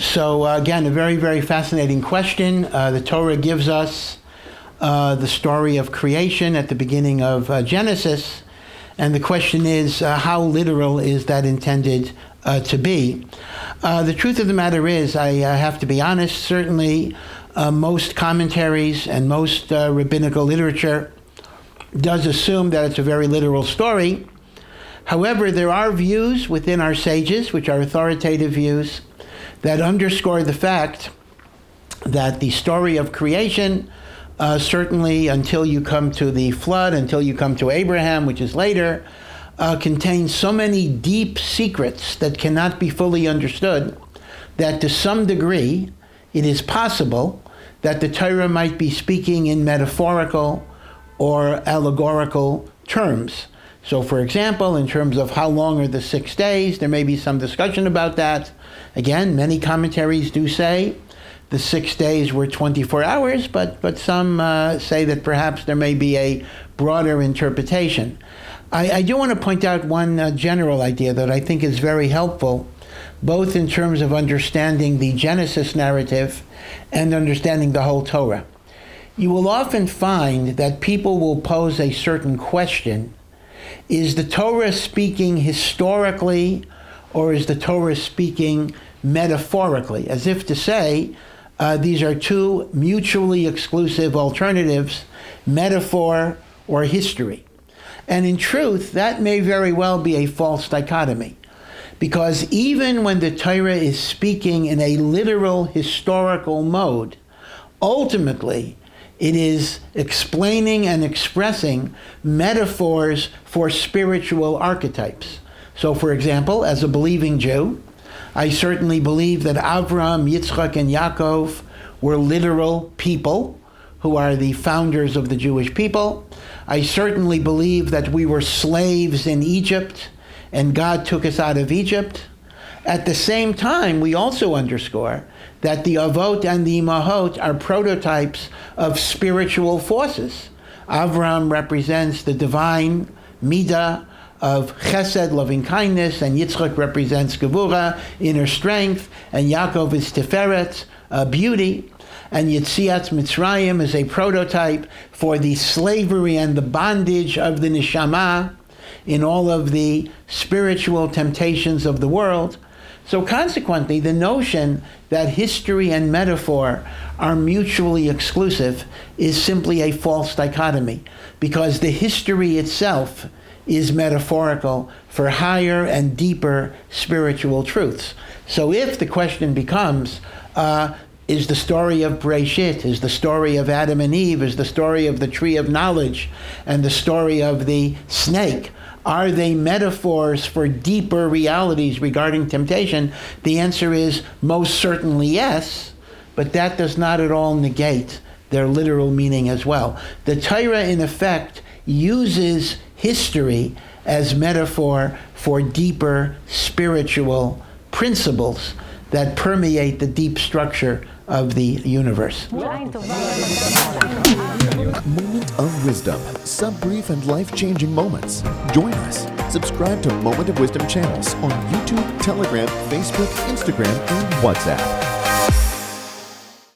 So again, a very, very fascinating question. The Torah gives us the story of creation at the beginning of Genesis. And the question is, how literal is that intended to be? The truth of the matter is, I have to be honest, certainly most commentaries and most rabbinical literature does assume that it's a very literal story. However, there are views within our sages, which are authoritative views, that underscore the fact that the story of creation, certainly until you come to the flood, until you come to Abraham, which is later, contains so many deep secrets that cannot be fully understood, that to some degree it is possible that the Torah might be speaking in metaphorical or allegorical terms. So for example, in terms of how long are the 6 days, there may be some discussion about that. Again, many commentaries do say the 6 days were 24 hours, but some say that perhaps there may be a broader interpretation. I do want to point out one general idea that I think is very helpful, both in terms of understanding the Genesis narrative and understanding the whole Torah. You will often find that people will pose a certain question. Is the Torah speaking historically, or is the Torah speaking metaphorically? As if to say, these are two mutually exclusive alternatives, metaphor or history. And in truth, that may very well be a false dichotomy. Because even when the Torah is speaking in a literal historical mode, ultimately it is explaining and expressing metaphors for spiritual archetypes. So for example, as a believing Jew, I certainly believe that Avraham, Yitzchok, and Yaakov were literal people who are the founders of the Jewish people. I certainly believe that we were slaves in Egypt and God took us out of Egypt. At the same time, we also underscore that the Avot and the Imahot are prototypes of spiritual forces. Avraham represents the divine midah of chesed, loving kindness, and Yitzchok represents gevura, inner strength, and Yaakov is tiferet, beauty. And Yetziat Mitzrayim is a prototype for the slavery and the bondage of the neshama in all of the spiritual temptations of the world. So consequently, the notion that history and metaphor are mutually exclusive is simply a false dichotomy, because the history itself is metaphorical for higher and deeper spiritual truths. So if the question becomes, is the story of Bereshit, is the story of Adam and Eve, is the story of the tree of knowledge, and the story of the snake, are they metaphors for deeper realities regarding temptation? The answer is most certainly yes, but that does not at all negate their literal meaning as well. The Torah, in effect, uses history as metaphor for deeper spiritual principles that permeate the deep structure of the universe. Moment of Wisdom. Sub-brief and life-changing moments. Join us. Subscribe to Moment of Wisdom channels on YouTube, Telegram, Facebook, Instagram, and WhatsApp.